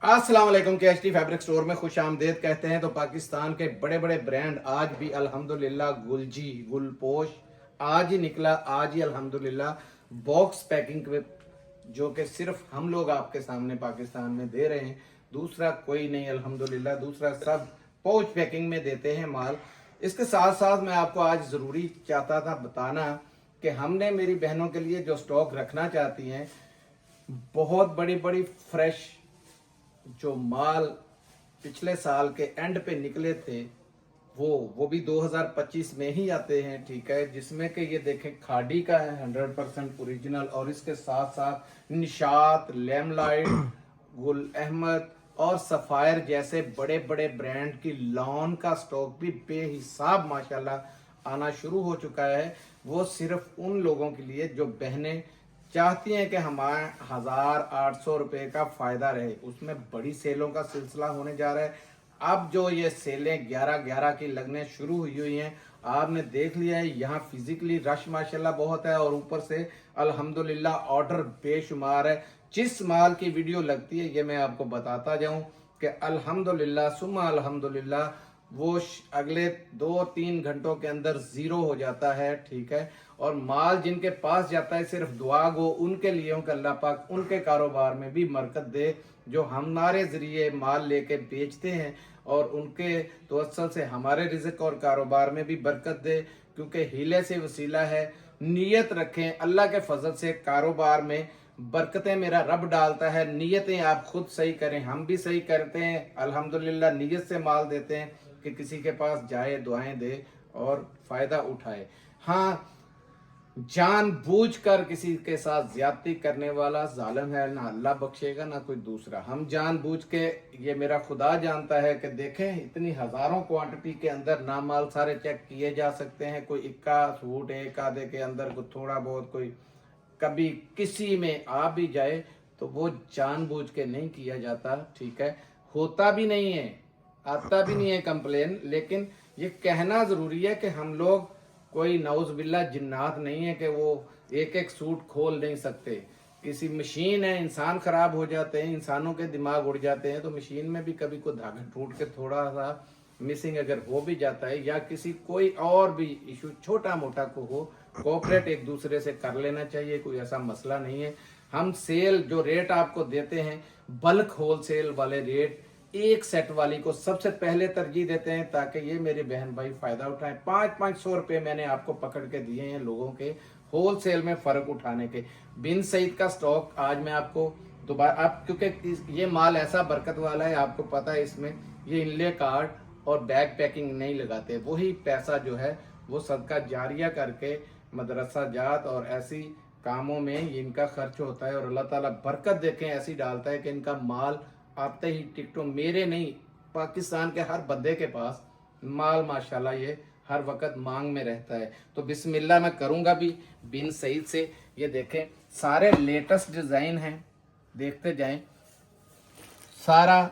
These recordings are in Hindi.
अस्सलाम वालेकुम। के एच टी फैब्रिक स्टोर में खुश आमदेद कहते हैं। तो पाकिस्तान के बड़े बड़े ब्रांड आज भी अल्हम्दुलिल्लाह गुलजी गुलपोश आज ही निकला, आज ही अल्हम्दुलिल्लाह बॉक्स पैकिंग पे, जो कि सिर्फ हम लोग आपके सामने पाकिस्तान में दे रहे हैं। दूसरा कोई नहीं अल्हम्दुलिल्लाह, दूसरा सब पाउच पैकिंग में देते हैं माल। इसके साथ साथ मैं आपको आज ज़रूरी चाहता था बताना कि हमने मेरी बहनों के लिए जो स्टॉक रखना चाहती हैं, बहुत बड़ी बड़ी फ्रेश जो माल पिछले साल के एंड पे निकले थे, वो भी 2025 में ही आते हैं। ठीक है, जिसमें कि ये देखें खाड़ी का है 100% ओरिजिनल, और इसके साथ साथ निशात, लेमलाइट, गुल अहमद और सफायर जैसे बड़े बड़े ब्रांड की लॉन का स्टॉक भी बेहिसाब माशाल्लाह आना शुरू हो चुका है। वो सिर्फ उन लोगों के लिए जो बहनें चाहती हैं कि हमारे 1800 रुपये का फायदा रहे। उसमें बड़ी सेलों का सिलसिला होने जा रहा है। अब जो ये सेलें 11-11 की लगने शुरू हुई हैं, आपने देख लिया है। यहाँ फिजिकली रश माशाल्लाह बहुत है, और ऊपर से अल्हम्दुलिल्लाह ऑर्डर बेशुमार है। जिस माल की वीडियो लगती है ये मैं आपको बताता जाऊं कि अल्हम्दुलिल्लाह सुम्मा अल्हम्दुलिल्लाह वो अगले 2-3 घंटों के अंदर जीरो हो जाता है। ठीक है, और माल जिनके पास जाता है सिर्फ दुआ गो उनके लिए कि अल्लाह पाक उनके कारोबार में भी बरकत दे, जो हमारे जरिए माल लेके बेचते हैं, और उनके तवस्सुल से हमारे रिज़्क और कारोबार में भी बरकत दे। क्योंकि हीले से वसीला है। नीयत रखें, अल्लाह के फजल से कारोबार में बरकतें मेरा रब डालता है। नीयतें आप खुद सही करें, हम भी सही करते हैं अल्हम्दुलिल्लाह। नीयत से माल देते हैं कि किसी के पास जाए, दुआएं दे और फायदा उठाए। हाँ, जानबूझकर किसी के साथ ज्यादती करने वाला जालिम है, ना अल्लाह बख्शेगा ना कोई दूसरा। हम जानबूझ के, ये मेरा खुदा जानता है कि देखें इतनी हजारों क्वांटिटी के अंदर ना माल सारे चेक किए जा सकते हैं। कोई इक्का सूट एक आधे के अंदर कोई थोड़ा बहुत कोई कभी किसी में आ भी जाए तो वो जानबूझ के नहीं किया जाता। ठीक है, होता भी नहीं है, आता भी नहीं है कंप्लेन। लेकिन ये कहना जरूरी है कि हम लोग कोई नौजुबिल्ला जिन्नात नहीं है कि वो एक एक सूट खोल नहीं सकते। किसी मशीन है, इंसान खराब हो जाते हैं, इंसानों के दिमाग उड़ जाते हैं, तो मशीन में भी कभी कोई धागा टूट के थोड़ा सा मिसिंग अगर हो भी जाता है, या किसी कोई और भी इशू छोटा मोटा को हो, कोऑपरेट एक दूसरे से कर लेना चाहिए। कोई ऐसा मसला नहीं है। हम सेल जो रेट आपको देते हैं, बल्क होलसेल वाले रेट, एक सेट वाली को सबसे पहले तरजीह देते हैं, ताकि ये मेरे बहन भाई फायदा उठाएं। 500-500 रुपए मैंने आपको पकड़ के दिए हैं लोगों के होलसेल में फर्क उठाने के। बिन सईद का स्टॉक आज मैं आपको दोबारा, आप क्योंकि ये माल ऐसा बरकत वाला है, आपको पता है इसमें ये इनले कार्ड और बैग पैकिंग नहीं लगाते। वही पैसा जो है वो सदका जारिया करके मदरसा जात और ऐसी कामों में इनका खर्च होता है, और अल्लाह ताला बरकत देखें ऐसी डालता है कि इनका माल आते ही टिकटों, मेरे नहीं पाकिस्तान के हर बंदे के पास माल माशाल्लाह ये हर वक्त मांग में रहता है। तो बिस्मिल्लाह मैं करूंगा भी बिन सईद से। ये देखें सारे लेटेस्ट डिज़ाइन हैं, देखते जाएं। सारा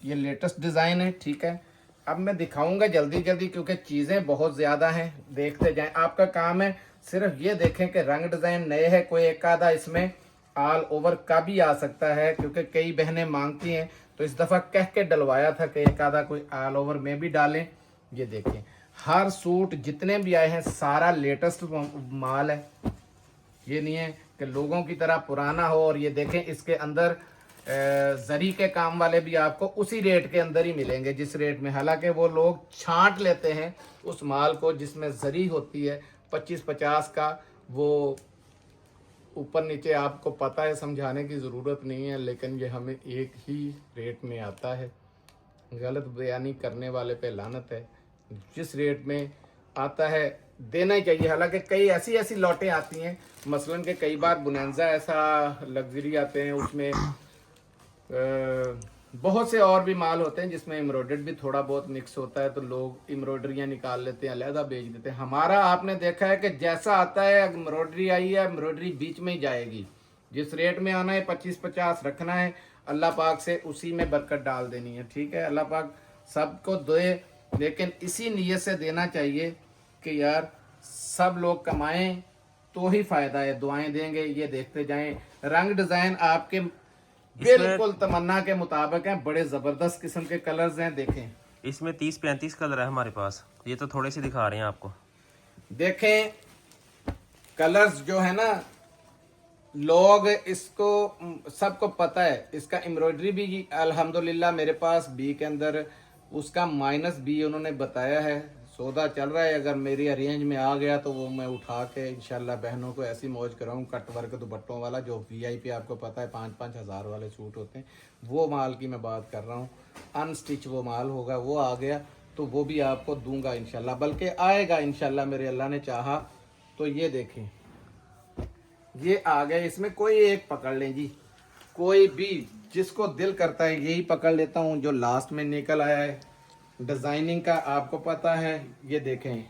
ये लेटेस्ट डिज़ाइन है। ठीक है, अब मैं दिखाऊंगा जल्दी जल्दी क्योंकि चीज़ें बहुत ज़्यादा हैं, देखते जाएं। आपका काम है सिर्फ ये देखें कि रंग डिज़ाइन नए है, कोई एक आधा इसमें ऑल ओवर का भी आ सकता है, क्योंकि कई बहनें मांगती हैं। तो इस दफ़ा कह के डलवाया था कि एक आधा कोई ऑल ओवर में भी डालें। ये देखें हर सूट जितने भी आए हैं सारा लेटेस्ट माल है। ये नहीं है कि लोगों की तरह पुराना हो। और ये देखें इसके अंदर जरी के काम वाले भी आपको उसी रेट के अंदर ही मिलेंगे जिस रेट में, हालांकि वो लोग छांट लेते हैं उस माल को जिसमें जरी होती है 25-50 का। वो ऊपर नीचे आपको पता है, समझाने की ज़रूरत नहीं है, लेकिन ये हमें एक ही रेट में आता है। गलत बयानी करने वाले पे लानत है। जिस रेट में आता है देना ही चाहिए। हालांकि कई ऐसी ऐसी लौटें आती हैं, मसलन के कई बार बुनंजा ऐसा लग्जरी आते हैं, उसमें बहुत से और भी माल होते हैं जिसमें एम्ब्रॉयडर्ड भी थोड़ा बहुत मिक्स होता है, तो लोग एम्ब्रॉयडरियाँ निकाल लेते हैं, अलहदा बेच देते हैं। हमारा आपने देखा है कि जैसा आता है एम्ब्रॉयडरी आई है, एम्ब्रॉयडरी बीच में ही जाएगी। जिस रेट में आना है 25-50 रखना है, अल्लाह पाक से उसी में बरकत डाल देनी है। ठीक है, अल्लाह पाक सबको दे, लेकिन इसी नीयत से देना चाहिए कि यार सब लोग कमाएं तो ही फ़ायदा है, दुआएं देंगे। ये देखते जाएं रंग डिज़ाइन आपके बिल्कुल तमन्ना के मुताबिक हैं, बड़े जबरदस्त किस्म के कलर्स हैं। देखें इसमें 30-35 कलर है हमारे पास, ये तो थोड़े से दिखा रहे हैं आपको। देखें कलर्स जो है ना, लोग इसको सबको पता है। इसका एम्ब्रॉयडरी भी अल्हम्दुलिल्लाह मेरे पास बी के अंदर उसका -B उन्होंने बताया है। सौदा चल रहा है, अगर मेरी अरेंज में आ गया तो वो मैं उठा के इंशाल्लाह बहनों को ऐसी मौज कराऊं। कट वर्क दुपट्टों वाला जो VIP आपको पता है 5-5 हज़ार वाले सूट होते हैं, वो माल की मैं बात कर रहा हूँ। अनस्टिच वो माल होगा, वो आ गया तो वो भी आपको दूंगा इंशाल्लाह, बल्कि आएगा इंशाल्लाह मेरे अल्लाह ने चाहा तो। ये देखें ये आ गए, इसमें कोई एक पकड़ लें जी, कोई भी जिसको दिल करता है यही पकड़ लेता हूँ। जो लास्ट में निकल आया है डिजाइनिंग का आपको पता है। ये देखें,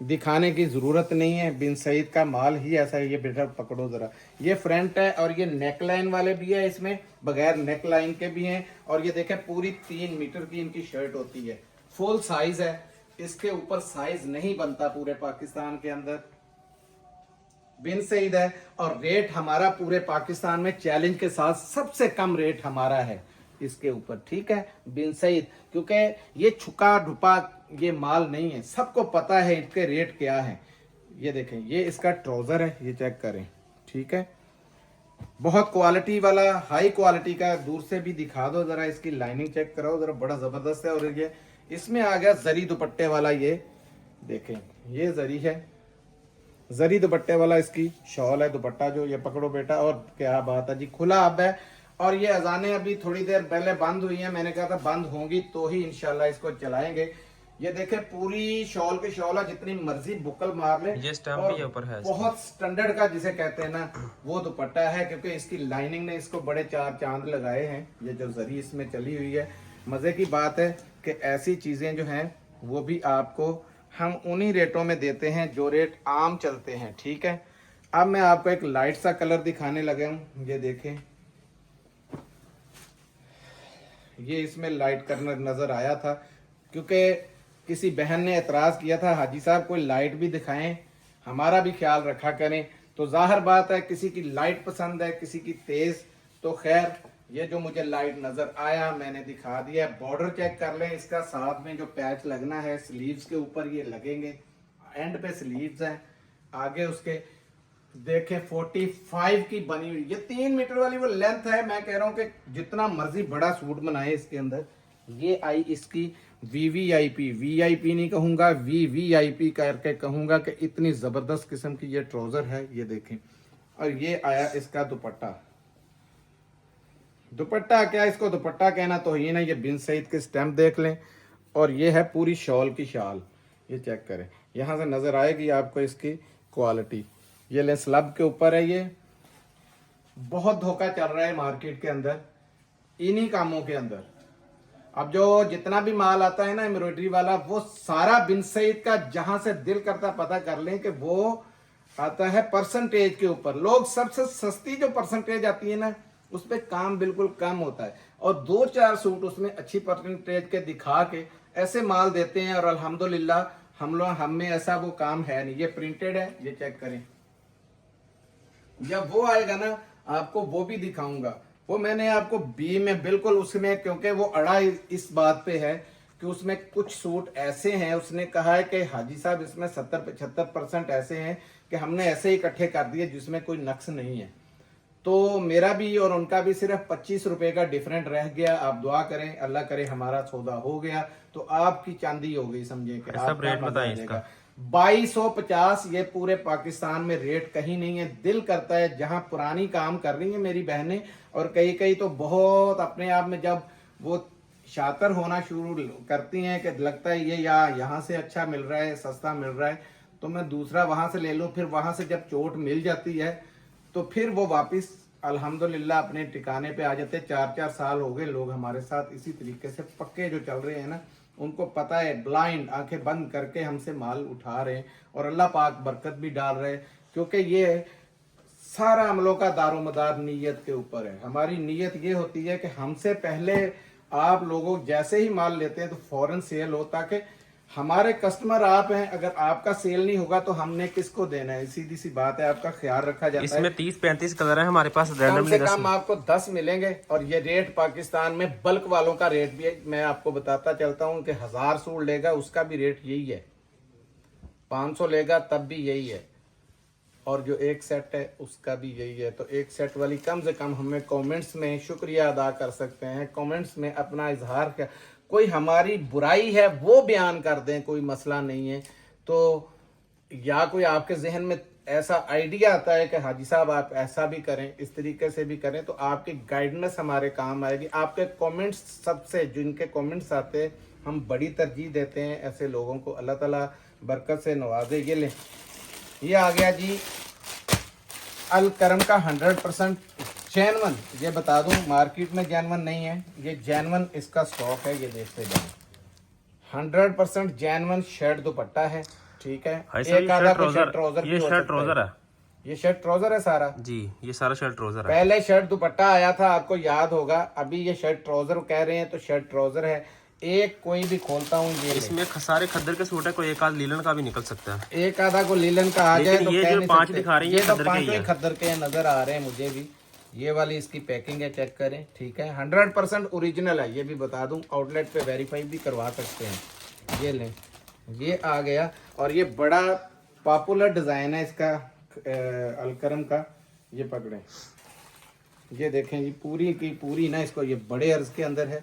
दिखाने की जरूरत नहीं है, बिन सईद का माल ही ऐसा है। ये बेटा पकड़ो जरा, ये फ्रंट है और ये नेक लाइन वाले भी है, इसमें बगैर नेक लाइन के भी हैं। और ये देखें पूरी 3 मीटर की इनकी शर्ट होती है, फुल साइज है। इसके ऊपर साइज नहीं बनता पूरे पाकिस्तान के अंदर, बिन सईद है। और रेट हमारा पूरे पाकिस्तान में चैलेंज के साथ सबसे कम रेट हमारा है इसके ऊपर, ठीक है बिन सईद, क्योंकि ये छुका ढुपा ये माल नहीं है, सबको पता है इसके रेट क्या है। ये देखें ये इसका ट्राउजर है, ये चेक करें, ठीक है बहुत क्वालिटी वाला, हाई क्वालिटी का। दूर से भी दिखा दो जरा, इसकी लाइनिंग चेक कराओ जरा, बड़ा जबरदस्त है। और ये इसमें आ गया जरी दुपट्टे वाला, ये देखें ये जरी है, जरी दुपट्टे वाला इसकी शॉल है, दुपट्टा जो ये पकड़ो बेटा। और क्या बात है जी, खुला अब है। और ये अजानें अभी थोड़ी देर पहले बंद हुई हैं, मैंने कहा था बंद होंगी तो ही इंशाल्लाह इसको चलाएंगे। ये देखे पूरी शॉल की शॉल है, जितनी मर्जी बुकल मार ले। ये स्टैम्प भी ऊपर है, बहुत स्टैंडर्ड का जिसे कहते हैं ना वो दुपट्टा है, क्योंकि इसकी लाइनिंग ने इसको बड़े 4 चांद लगाए हैं। ये जो जरी इसमें चली हुई है, मजे की बात है कि ऐसी चीजें जो हैं वो भी आपको हम उन्हीं रेटों में देते हैं जो रेट आम चलते हैं, ठीक है। अब मैं आपको एक लाइट सा कलर दिखाने लगे हूँ, ये देखें ये इसमें लाइट कलर नजर आया था, क्योंकि किसी बहन ने एतराज किया था हाजी साहब कोई लाइट भी दिखाएं, हमारा भी ख्याल रखा करें। तो जाहिर बात है किसी की लाइट पसंद है, किसी की तेज। तो खैर ये जो मुझे लाइट नजर आया मैंने दिखा दिया। बॉर्डर चेक कर लें इसका, साथ में जो पैच लगना है स्लीव्स के ऊपर ये लगेंगे, एंड पे स्लीव्स हैं, आगे उसके देखें 45 की बनी हुई। ये 3 मीटर वाली वो लेंथ है। मैं कह रहा हूं कि जितना मर्जी बड़ा सूट बनाए इसके अंदर। ये आई इसकी वीवीआईपी नहीं कहूंगा, वीवीआईपी करके कहूंगा कि इतनी जबरदस्त किस्म की ये ट्राउजर है, ये देखें। और ये आया इसका दुपट्टा, दुपट्टा क्या इसको दुपट्टा कहना तो ही ना, ये बिन सईद के स्टैम्प देख लें। और ये है पूरी शॉल की शाल, ये चेक करें, यहां से नजर आएगी आपको इसकी क्वालिटी। ये ले स्लब के ऊपर है। ये बहुत धोखा चल रहा है मार्केट के अंदर इन्हीं कामों के अंदर। अब जो जितना भी माल आता है ना एम्ब्रॉयडरी वाला, वो सारा बिन सईद का, जहां से दिल करता पता कर लें कि वो आता है परसेंटेज के ऊपर। लोग सबसे सस्ती जो परसेंटेज आती है ना उस पर काम बिल्कुल कम होता है, और 2-4 सूट उसमें अच्छी परसेंटेज के दिखा के ऐसे माल देते हैं। और अल्हम्दुलिल्लाह हम में ऐसा वो काम है नहीं। ये प्रिंटेड है, ये चेक करें। जब वो आएगा ना आपको वो भी दिखाऊंगा। वो मैंने आपको बी में बिल्कुल उसमें, क्योंकि वो अड़ा इस बात पे है कि उसमें कुछ सूट ऐसे हैं, उसने कहा है कि हाजी साहब इसमें 70-75% ऐसे हैं कि हमने ऐसे ही इकट्ठे कर दिए जिसमें कोई नक्स नहीं है। तो मेरा भी और उनका भी सिर्फ 25 रुपए का डिफरेंट रह गया। आप दुआ करें अल्लाह करे हमारा सौदा हो गया तो आपकी चांदी हो गई, समझे कि सब रेट बताएं इसका। 2250 ये पूरे पाकिस्तान में रेट कहीं नहीं है। दिल करता है जहां पुरानी काम कर रही है मेरी बहनें, और कई तो बहुत अपने आप में जब वो शातर होना शुरू करती हैं कि लगता है ये यहाँ से अच्छा मिल रहा है, सस्ता मिल रहा है, तो मैं दूसरा वहां से ले लूं। फिर वहां से जब चोट मिल जाती है तो फिर वो वापस अल्हम्दुलिल्लाह अपने ठिकाने पे आ जाते। 4-4 साल हो गए लोग हमारे साथ इसी तरीके से पक्के जो चल रहे हैं ना, उनको पता है, ब्लाइंड आंखें बंद करके हमसे माल उठा रहे हैं। और अल्लाह पाक बरकत भी डाल रहे हैं, क्योंकि ये सारा अमलों का दारोमदार नीयत के ऊपर है। हमारी नीयत ये होती है कि हमसे पहले आप लोगों जैसे ही माल लेते हैं तो फौरन सेल हो, ताकि हमारे कस्टमर आप हैं, अगर आपका सेल नहीं होगा तो हमने किसको देना है? सीधी सी बात है, आपका ख्याल रखा जाता है। इसमें 30-35 कलर है हमारे पास, कम रैंडमली से 10। कम आपको 10 मिलेंगे। और ये रेट पाकिस्तान में बल्क वालों का रेट भी है, मैं आपको बताता चलता हूँ कि 1000 सूट लेगा उसका भी रेट यही है, 500 लेगा तब भी यही है, और जो एक सेट है उसका भी यही है। तो एक सेट वाली कम से कम हमें कमेंट्स में शुक्रिया अदा कर सकते हैं, कमेंट्स में अपना इजहार कर, कोई हमारी बुराई है वो बयान कर दें, कोई मसला नहीं है। तो या कोई आपके जहन में ऐसा आइडिया आता है कि हाजी साहब आप ऐसा भी करें, इस तरीके से भी करें, तो आपकी गाइडेंस हमारे काम आएगी। आपके कमेंट्स, सबसे जिनके कमेंट्स आते हैं हम बड़ी तरजीह देते हैं, ऐसे लोगों को अल्लाह ताला बरकत से नवाजे। ये आ गया जी अल करम का 100% जैनवन। ये बता दूं मार्केट में जैनवन नहीं है, ये जैनवन इसका स्टॉक है, ये देखते जाए। 100% जैनवन शर्ट दुपट्टा है, ठीक है। भाई साहब, एक ये आधा शर्ट को शर्ट ट्राउजर, ट्राउजर ये भी हो शर्ट सकता ट्राउजर है ये शर्ट ट्राउजर है सारा जी, ये सारा शर्ट ट्राउजर है। पहले शर्ट दुपट्टा आया था, आपको याद होगा, अभी ये शर्ट ट्राउजर कह रहे हैं, तो शर्ट ट्राउजर है। एक कोई भी खोलता हूँ ये इसमें सारे खद्दर के सूट है, कोई एक आध लीलन का भी निकल सकता है। एक आधा को लीलन का आ जाए लेकिन तो ये कह जो नहीं 5 सकते। दिखा रही है ये तो खद्दर के ही 5 है। खद्दर के नजर आ रहे हैं मुझे भी। ये वाली इसकी पैकिंग है, चेक करें, ठीक है। 100% ओरिजिनल है, ये भी बता दूं, आउटलेट पे वेरीफाई भी करवा सकते हैं। ये लें, ये आ गया, और ये बड़ा पॉपुलर डिजाइन है इसका अलकरम का। ये पकड़ें, ये देखें जी, पूरी की पूरी ना, इसको ये बड़े अर्ज के अंदर है,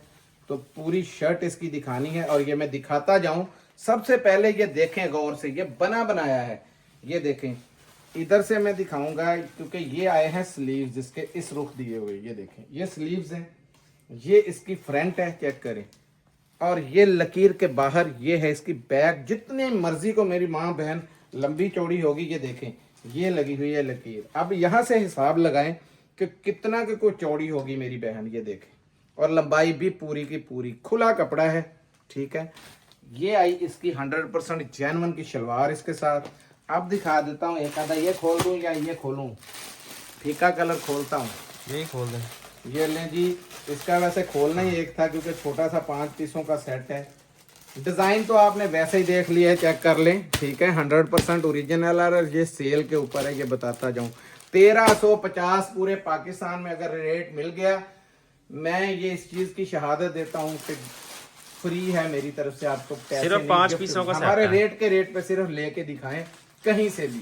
तो पूरी शर्ट इसकी दिखानी है। और ये मैं दिखाता जाऊं, सबसे पहले ये देखें गौर से, ये बना बनाया है, ये देखें। इधर से मैं दिखाऊंगा क्योंकि ये आए हैं स्लीव्स इसके इस रुख दिए हुए, ये देखें, ये स्लीव्स हैं, ये इसकी फ्रंट है, चेक करें। और ये लकीर के बाहर ये है इसकी बैक, जितनी मर्जी को मेरी माँ बहन लंबी चौड़ी होगी, ये देखें, ये लगी हुई है लकीर। अब यहाँ से हिसाब लगाएं कि कितना की कोई चौड़ी होगी मेरी बहन, ये देखें, और लंबाई भी पूरी की पूरी, खुला कपड़ा है, ठीक है। ये आई इसकी 100% जैनवन की शलवार इसके साथ। अब दिखा देता हूँ एक आधा, ये खोल दूँ या ये खोलूँ, फीका कलर खोलता हूँ, यही खोल दें। ये लें जी। इसका वैसे खोलना ही एक था क्योंकि छोटा सा 5 पीसों का सेट है। डिज़ाइन तो आपने वैसे ही देख लिया है, चेक कर लें, ठीक है। 100% ओरिजिनल है, और ये सेल के ऊपर है, ये बताता जाऊँ। 1350 पूरे पाकिस्तान में अगर रेट मिल गया, मैं ये इस चीज़ की शहादत देता हूँ कि फ्री है मेरी तरफ से, आपको पैसे सिर्फ नहीं, 5 गिफ्ट पीसों का हमारे सेट है। रेट के रेट पे सिर्फ लेके दिखाएं कहीं से भी।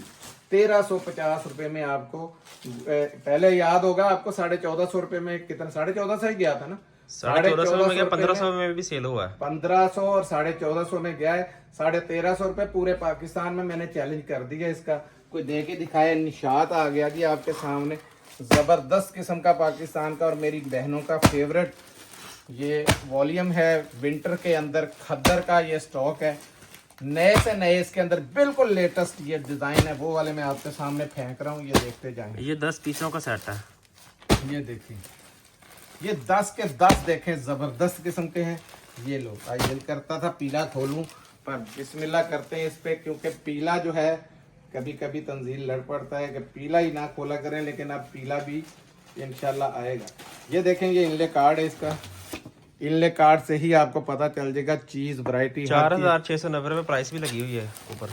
1350 रुपए में आपको, पहले याद होगा आपको, 1450 रुपए में कितना, 1450 ही गया था ना, 1450 में गया, 1500 में भी सेल हुआ है। 1500 और 1450 में गया है। 1350 रुपए पूरे पाकिस्तान में मैंने चैलेंज कर दिया इसका, कोई दे के दिखाया। निशात आ गया जी आपके सामने, जबरदस्त किस्म का पाकिस्तान का और मेरी बहनों का फेवरेट ये वॉल्यूम है। विंटर के अंदर खद्दर का ये स्टॉक है, नए से नए इसके अंदर बिल्कुल लेटेस्ट ये डिजाइन है, वो वाले मैं आपके सामने फेंक रहा हूँ, ये देखते जाएं। ये 10 पीसों का सेट है, ये देखिए, ये 10 के 10 देखें, जबरदस्त किस्म के हैं। ये लो, दिल करता था पीला खोलूं, पर बिस्मिल्लाह करते हैं इस पे, क्योंकि पीला जो है कभी कभी तंजील लड़ पड़ता है कि पीला ही ना खोला करें, लेकिन अब पीला भी इंशाल्लाह आएगा। ये देखें, ये इनले कार्ड है इसका, इनले कार्ड से ही आपको पता चल जाएगा चीज वैरायटी। 4690 में प्राइस भी लगी हुई है ऊपर।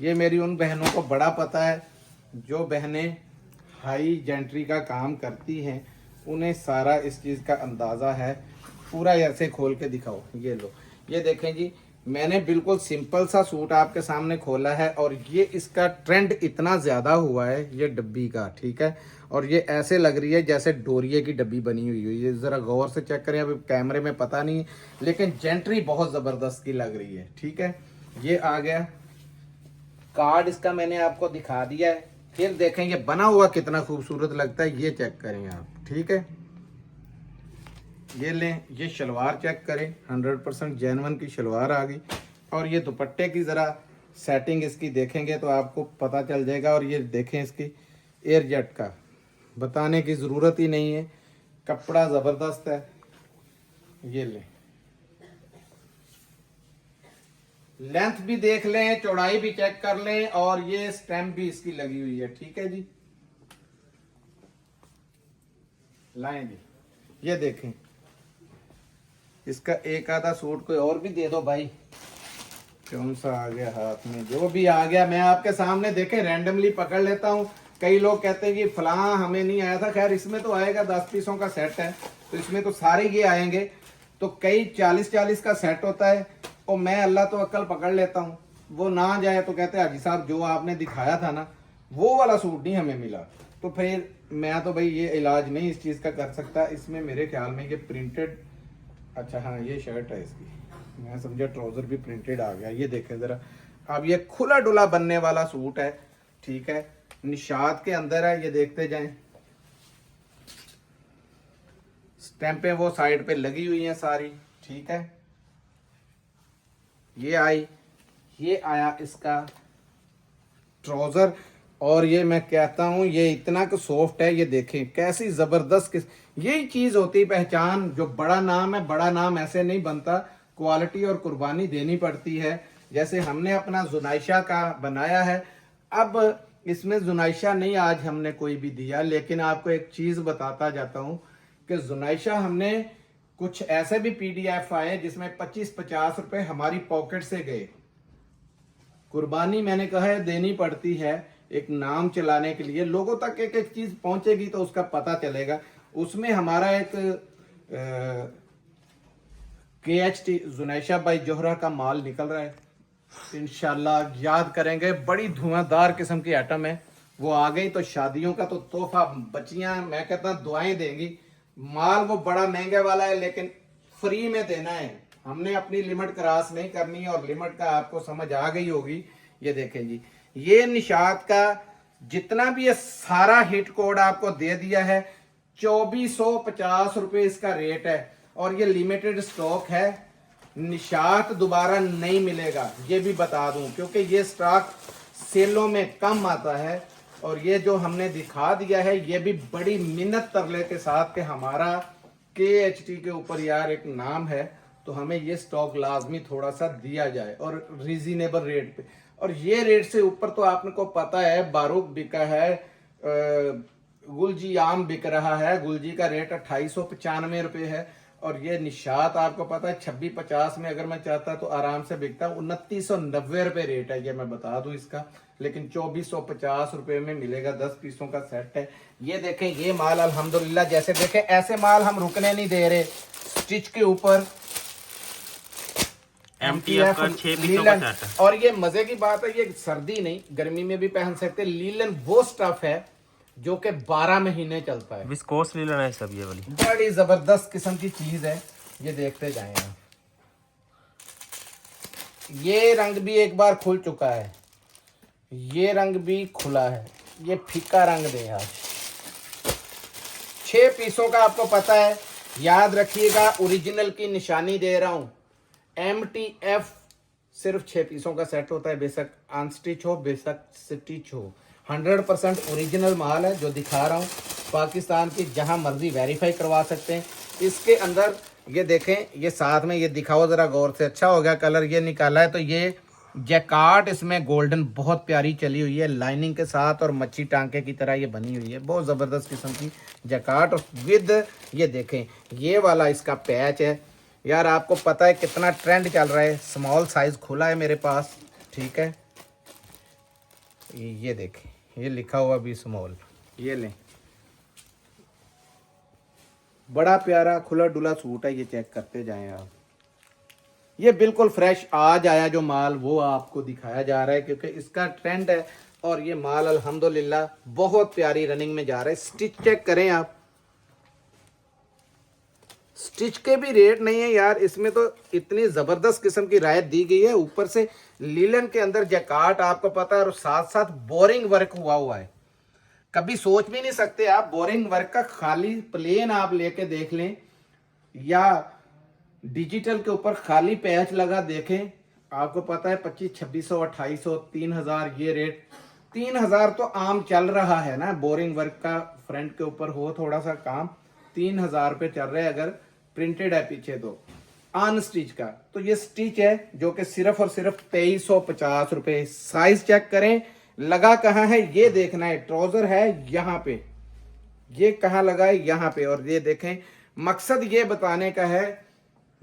ये मेरी उन बहनों को बड़ा पता है, जो बहनें हाई जेंट्री का काम करती हैं, उन्हें सारा इस चीज़ का अंदाज़ा है। पूरा ऐसे खोल के दिखाओ, ये लो, ये देखें जी, मैंने बिल्कुल सिंपल सा सूट आपके सामने खोला है, और ये इसका ट्रेंड इतना ज़्यादा हुआ है ये डब्बी का, ठीक है। और ये ऐसे लग रही है जैसे डोरिये की डब्बी बनी हुई है, ये ज़रा गौर से चेक करें, अभी कैमरे में पता नहीं है, लेकिन जेंट्री बहुत ज़बरदस्त की लग रही है, ठीक है। ये आ गया कार्ड, इसका मैंने आपको दिखा दिया है। फिर देखें ये बना हुआ कितना खूबसूरत लगता है, ये चेक करें आप, ठीक है। ये लें, ये शलवार चेक करें, 100% जैनवन की शलवार आ गई। और ये दुपट्टे की ज़रा सेटिंग इसकी देखेंगे तो आपको पता चल जाएगा। और ये देखें इसकी एयर जेट का, बताने की ज़रूरत ही नहीं है, कपड़ा ज़बरदस्त है। ये लें, लेंथ भी देख लें, चौड़ाई भी चेक कर लें, और ये स्टैम्प भी इसकी लगी हुई है, ठीक है जी। लाएं जी, ये देखें, इसका एक आधा सूट कोई और भी दे दो भाई। कौन सा आ गया हाथ में, जो भी आ गया मैं आपके सामने देखे रैंडमली पकड़ लेता हूँ। कई लोग कहते हैं कि फलां हमें नहीं आया था, खैर इसमें तो आएगा, 10 पीसों का सेट है तो इसमें तो सारे ये आएंगे। तो कई 40-40 का सेट होता है और मैं अल्लाह तो अक्ल पकड़ लेता हूँ, वो ना जाए तो कहते हैं हाजी साहब जो आपने दिखाया था ना वो वाला सूट नहीं हमें मिला। तो फिर मैं तो भाई ये इलाज नहीं इस चीज़ का कर सकता। इसमें मेरे ख्याल में ये प्रिंटेड, अच्छा हाँ ये शर्ट है इसकी, मैं समझा ट्राउजर भी प्रिंटेड आ गया। ये देखें जरा, अब ये खुला डुला बनने वाला सूट है, ठीक है, निशात के अंदर है, ये देखते जाएं। स्टैंपें वो साइड पे लगी हुई हैं सारी, ठीक है। ये आया इसका ट्राउजर, और ये मैं कहता हूँ ये इतना कि सॉफ्ट है, ये देखें कैसी जबरदस्त यही चीज होती है पहचान। जो बड़ा नाम है, बड़ा नाम ऐसे नहीं बनता, क्वालिटी और कुर्बानी देनी पड़ती है। जैसे हमने अपना जुनाइशा का बनाया है, अब इसमें जुनाइशा नहीं आज हमने कोई भी दिया, लेकिन आपको एक चीज बताता जाता हूँ कि जुनाइशा हमने कुछ ऐसे भी पीडीएफ आए जिसमें 25-50 रुपए हमारी पॉकेट से गए। कुर्बानी मैंने कहा है देनी पड़ती है एक नाम चलाने के लिए, लोगों तक एक एक चीज पहुंचेगी तो उसका पता चलेगा। उसमें हमारा एक KHT जुनैशा भाई जोहरा का माल निकल रहा है, इंशाल्लाह याद करेंगे। बड़ी धुआंधार किस्म की आइटम है, वो आ गई तो शादियों का तो तोहफा, बच्चियां मैं कहता हूं दुआएं देंगी। माल वो बड़ा महंगे वाला है लेकिन फ्री में देना है, हमने अपनी लिमिट क्रॉस नहीं करनी है, और लिमिट का आपको समझ आ गई होगी। ये देखें जी, ये निशात का जितना भी ये सारा हिट कोड आपको दे दिया है, 2450 रुपए इसका रेट है, और ये लिमिटेड स्टॉक है, निशात दोबारा नहीं मिलेगा, ये भी बता दूं, क्योंकि ये स्टॉक सेलों में कम आता है। और ये जो हमने दिखा दिया है ये भी बड़ी मिन्नत तरले के साथ कि हमारा KHT के ऊपर यार एक नाम है, तो हमें ये स्टॉक लाजमी थोड़ा सा दिया जाए और रीजनेबल रेट पे। और ये रेट से ऊपर तो आपने को पता है, बारूक बिका है, गुलजी आम बिक रहा है, गुलजी का रेट 2895 रुपये है, और ये निशात आपको पता है 2650 में अगर मैं चाहता तो आराम से बिकता। 2990 रुपये रेट है, ये मैं बता दूं इसका, लेकिन 2450 रुपये में मिलेगा, 10 पीसों का सेट है। ये देखें ये माल अल्हम्दुलिल्लाह, जैसे देखें ऐसे माल हम रुकने नहीं दे रहे, स्टिच के ऊपर MTF का 6 पीसों का सेट है। और ये मजे की बात है, ये सर्दी नहीं गर्मी में भी पहन सकते। लीलन वो स्टफ है जो कि 12 महीने चलता है, विस्कोस लीलन है सब, ये वाली बड़ी जबरदस्त किस्म की चीज है। ये देखते जाएं आप, ये रंग भी एक बार खुल चुका है, ये रंग भी खुला है, ये फीका रंग दे आज। 6 पीसों का आपको पता है, याद रखिएगा ओरिजिनल की निशानी दे रहा हूं। MTF सिर्फ 6 पीसों का सेट होता है, बेशक अनस्टिच हो बेशक स्टिच हो, 100% ओरिजिनल माल है जो दिखा रहा हूँ। पाकिस्तान की जहां मर्जी वेरीफाई करवा सकते हैं। इसके अंदर ये देखें, ये साथ में ये दिखाओ जरा गौर से, अच्छा हो गया कलर ये निकाला है। तो ये जैकार्ड इसमें गोल्डन बहुत प्यारी चली हुई है लाइनिंग के साथ, और मच्छी टांके की तरह ये बनी हुई है, बहुत ज़बरदस्त किस्म की जैकार्ड विद। ये देखें ये वाला इसका पैच है, यार आपको पता है कितना ट्रेंड चल रहा है, स्मॉल साइज खुला है मेरे पास, ठीक है। ये देखें ये लिखा हुआ भी स्मॉल, ये लें, बड़ा प्यारा खुला डुला सूट है, ये चेक करते जाएं आप। ये बिल्कुल फ्रेश आज आया जो माल वो आपको दिखाया जा रहा है, क्योंकि इसका ट्रेंड है, और ये माल अल्हम्दुलिल्लाह बहुत प्यारी रनिंग में जा रहा है। स्टिच चेक करें आप, स्टिच के भी रेट नहीं है यार, इसमें तो इतनी जबरदस्त किस्म की रायत दी गई है। ऊपर से लीलन के अंदर जैकार्ड आपको पता है, और साथ साथ बोरिंग वर्क हुआ है। कभी सोच भी नहीं सकते आप बोरिंग वर्क का, खाली प्लेन आप लेके देख लें या डिजिटल के ऊपर खाली पैच लगा देखें, आपको पता है 2500, 2600, 3000 ये रेट। 3000 तो आम चल रहा है ना, बोरिंग वर्क का फ्रंट के ऊपर हो थोड़ा सा काम, 3000 रुपये चल रहे हैं अगर प्रिंटेड है पीछे तो। अनस्टिच का तो ये स्टिच है जो कि सिर्फ और सिर्फ 2350 रुपये। साइज चेक करें, लगा कहाँ है ये देखना है, ट्राउजर है यहाँ पे, ये कहाँ लगा है यहाँ पे। और ये देखें, मकसद ये बताने का है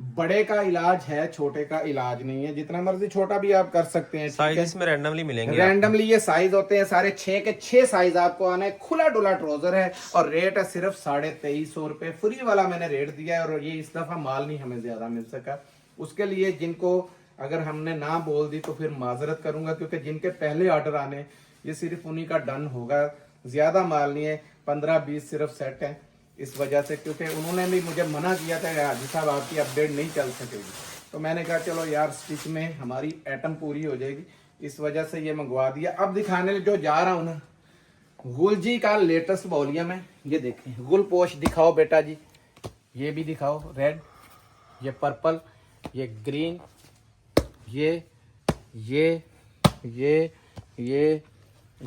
बड़े का इलाज है, छोटे का इलाज नहीं है। जितना मर्जी छोटा भी आप कर सकते हैं, ठीक साइज है। इसमें रैंडमली मिलेंगे रैंडमली ये साइज होते हैं सारे 6 के 6 साइज आपको आना है। खुला डुला ट्राउजर है और रेट है सिर्फ 2350 रुपए। फ्री वाला मैंने रेट दिया है और ये इस दफा माल नहीं हमें ज्यादा मिल सका। उसके लिए जिनको अगर हमने ना बोल दी तो फिर माजरत करूंगा, क्योंकि जिनके पहले ऑर्डर आने ये सिर्फ उन्हीं का डन होगा। ज्यादा माल नहीं है, 15-20 सिर्फ सेट है इस वजह से, क्योंकि उन्होंने भी मुझे मना किया था हाजी साहब आपकी अपडेट नहीं चल सकेगी। तो मैंने कहा चलो यार स्टिच में हमारी आइटम पूरी हो जाएगी, इस वजह से ये मंगवा दिया। अब दिखाने जो जा रहा हूँ ना, गुलजी का लेटेस्ट वॉल्यूम है। ये देखें, गुल पोश दिखाओ बेटा जी, ये भी दिखाओ, रेड, ये पर्पल, ये ग्रीन, ये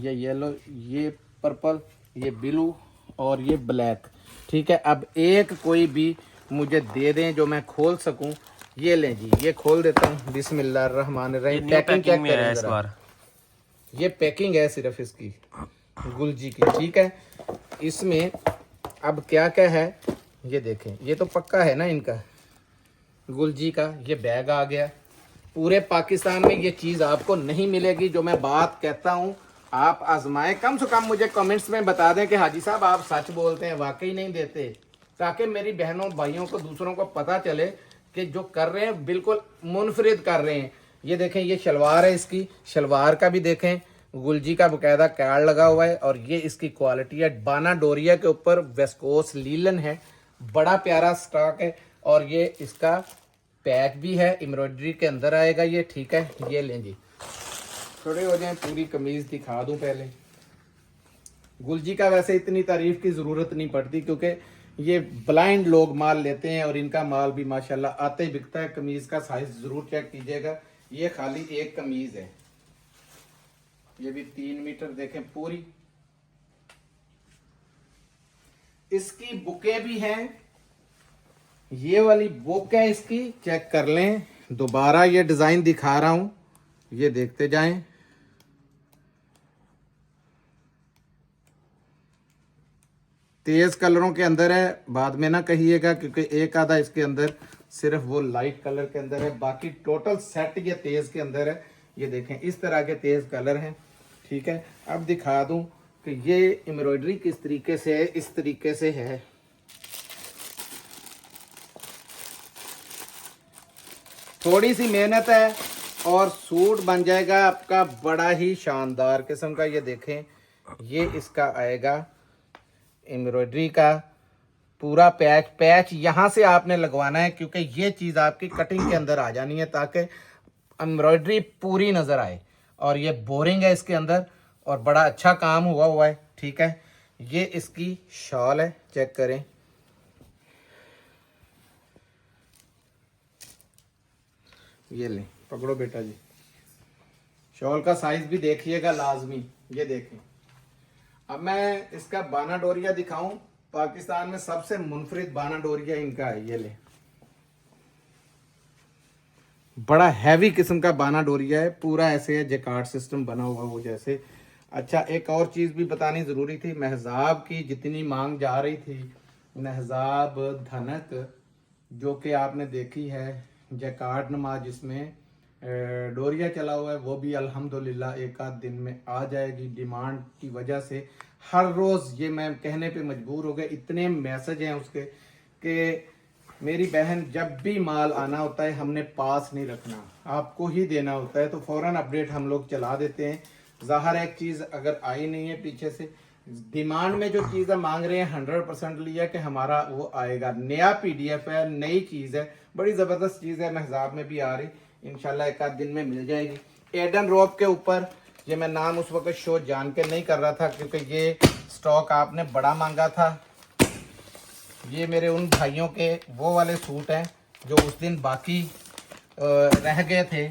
येलो, ये पर्पल, ये ब्लू और ये ब्लैक, ठीक है। अब एक कोई भी मुझे दे दें जो मैं खोल सकूं। ये लें जी, ये खोल देता हूँ। बिस्मिल्लाहिर्रहमानिर्रहीम। पैकिंग चेक करें इस बार। ये पैकिंग है सिर्फ इसकी गुलजी की, ठीक है। इसमें अब क्या क्या है ये देखें, ये तो पक्का है ना इनका गुलजी का। ये बैग आ गया। पूरे पाकिस्तान में ये चीज़ आपको नहीं मिलेगी जो मैं बात कहता हूँ। आप आजमाएं, कम से कम मुझे कमेंट्स में बता दें कि हाजी साहब आप सच बोलते हैं, वाकई नहीं देते, ताकि मेरी बहनों भाइयों को दूसरों को पता चले कि जो कर रहे हैं बिल्कुल मुनफरिद कर रहे हैं। ये देखें, ये शलवार है, इसकी शलवार का भी देखें गुलजी का बकायदा कार्ड लगा हुआ है और ये इसकी क्वालिटी है। बाना डोरिया के ऊपर वेस्कोस लीलन है, बड़ा प्यारा स्टॉक है। और ये इसका पैक भी है, एम्ब्रॉयडरी के अंदर आएगा ये, ठीक है। ये लें जी, थोड़े हो जाए, पूरी कमीज दिखा दूं पहले। गुलजी का वैसे इतनी तारीफ की जरूरत नहीं पड़ती, क्योंकि ये ब्लाइंड लोग माल लेते हैं और इनका माल भी माशाल्लाह आते ही बिकता है। कमीज का साइज जरूर चेक कीजिएगा। ये खाली एक कमीज है, ये भी 3 मीटर देखें पूरी। इसकी बुकें भी हैं, ये वाली बुक है इसकी, चेक कर लें। दोबारा ये डिजाइन दिखा रहा हूं, ये देखते जाएं। तेज कलरों के अंदर है, बाद में ना कहिएगा, क्योंकि एक आधा इसके अंदर सिर्फ वो लाइट कलर के अंदर है, बाकी टोटल सेट ये तेज के अंदर है। ये देखें, इस तरह के तेज कलर हैं, ठीक है। अब दिखा दूं कि ये एम्ब्रॉयडरी किस तरीके से है। इस तरीके से है, थोड़ी सी मेहनत है और सूट बन जाएगा आपका बड़ा ही शानदार किस्म का। ये देखें, ये इसका आएगा एम्ब्रॉयडरी का पूरा पैच यहाँ से आपने लगवाना है, क्योंकि ये चीज़ आपकी कटिंग के अंदर आ जानी है ताकि एम्ब्रॉयडरी पूरी नज़र आए। और ये बोरिंग है इसके अंदर और बड़ा अच्छा काम हुआ है, ठीक है। ये इसकी शॉल है, चेक करें। ये लें, पकड़ो बेटा जी। शॉल का साइज भी देखिएगा लाजमी, ये देखें। अब मैं इसका बाना डोरिया दिखाऊं। पाकिस्तान में सबसे मुनफरिद बाना डोरिया इनका है, ये ले। बड़ा हैवी किस्म का बाना डोरिया है, पूरा ऐसे है जैकार्ड सिस्टम बना हुआ वो जैसे। अच्छा, एक और चीज़ भी बतानी ज़रूरी थी। महजाब की जितनी मांग जा रही थी, महजाब धनक जो कि आपने देखी है जैकार्ड नमा जिसमें डोरिया चला हुआ है, वो भी अल्हम्दुलिल्लाह एक आध दिन में आ जाएगी। डिमांड की वजह से हर रोज़ ये मैं कहने पे मजबूर हो गया, इतने मैसेज हैं उसके कि मेरी बहन जब भी माल आना होता है हमने पास नहीं रखना, आपको ही देना होता है, तो फ़ौरन अपडेट हम लोग चला देते हैं। ज़ाहिर एक चीज़ अगर आई नहीं है पीछे से, डिमांड में जो चीज़ें मांग रहे हैं 100% लिया कि हमारा वो आएगा। नया PDF है, नई चीज़ है, बड़ी ज़बरदस्त चीज़ है, महजाब में भी आ रही, इंशाल्लाह एक आध दिन में मिल जाएगी। एडन रोप के ऊपर, ये मैं नाम उस वक्त शो जान के नहीं कर रहा था क्योंकि ये स्टॉक आपने बड़ा मांगा था। ये मेरे उन भाइयों के वो वाले सूट हैं जो उस दिन बाकी रह गए थे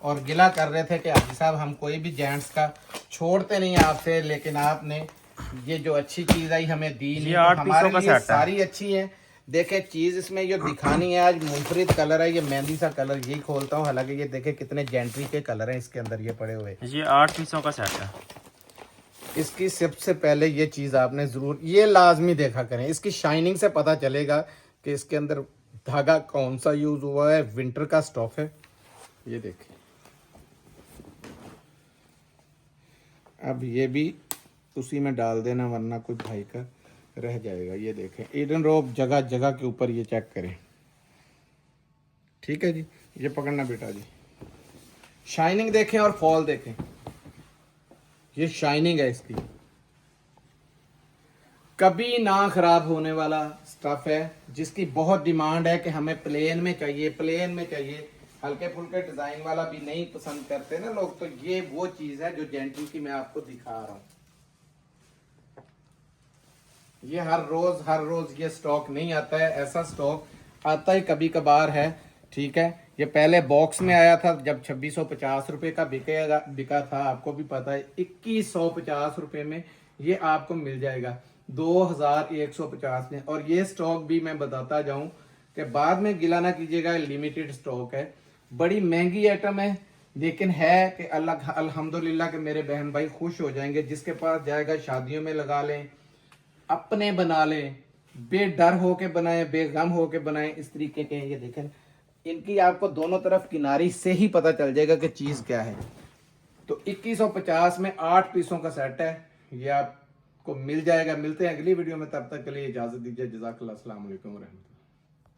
और गिला कर रहे थे कि हाजी साहब हम कोई भी जेंट्स का छोड़ते नहीं आपसे, लेकिन आपने ये जो अच्छी चीज़ आई हमें दी नहीं। तो हमारे लिए सारी अच्छी है। देखे चीज़ इसमें जो दिखानी है आज मुनफरिद कलर है, ये मेहंदी सा कलर, यही खोलता हूँ। हालांकि ये देखे कितने जेंट्री के कलर हैं इसके अंदर ये पड़े हुए। ये 8 पीसों का सेट है। इसकी सबसे पहले ये चीज़ आपने ज़रूर ये लाजमी देखा करें, इसकी शाइनिंग से पता चलेगा कि इसके अंदर धागा कौन सा यूज हुआ है, विंटर का स्टॉफ है। ये देखें, अब ये भी उसी में डाल देना वरना कुछ भाई का रह जाएगा। ये देखें ईडन रोप जगह जगह के ऊपर, ये चेक करें। ठीक है जी, ये पकड़ना बेटा जी। शाइनिंग देखें और फॉल देखें, ये शाइनिंग है इसकी, कभी ना खराब होने वाला स्टफ है, जिसकी बहुत डिमांड है कि हमें प्लेन में चाहिए, प्लेन में चाहिए। हल्के फुल्के डिजाइन वाला भी नहीं पसंद करते ना लोग, तो ये वो चीज है जो जेंटल की मैं आपको दिखा रहा हूं। ये हर रोज ये स्टॉक नहीं आता है, ऐसा स्टॉक आता ही कभी कभार है। ठीक है, ये पहले बॉक्स में आया था जब 2650 रुपए का बिका था, आपको भी पता है। 2150 रुपए में ये आपको मिल जाएगा 2150 में। और ये स्टॉक भी मैं बताता जाऊं कि बाद में गिला ना कीजिएगा, लिमिटेड स्टॉक है, बड़ी महंगी आइटम है, लेकिन है कि अल्लाह अल्हम्दुलिल्लाह के मेरे बहन भाई खुश हो जाएंगे। जिसके पास जाएगा शादियों में लगा लें, अपने बना लें, बेडर होके बनाए, बेगम होके बनाए, इस तरीके के। ये देखें, इनकी आपको दोनों तरफ किनारी से ही पता चल जाएगा कि चीज क्या है। तो 2150 में 8 पीसों का सेट है, ये आपको मिल जाएगा। मिलते हैं अगली वीडियो में, तब तक के लिए इजाजत दीजिए। जज़ाकल्लाह, अस्सलाम वालेकुम रहमतुल्लाह।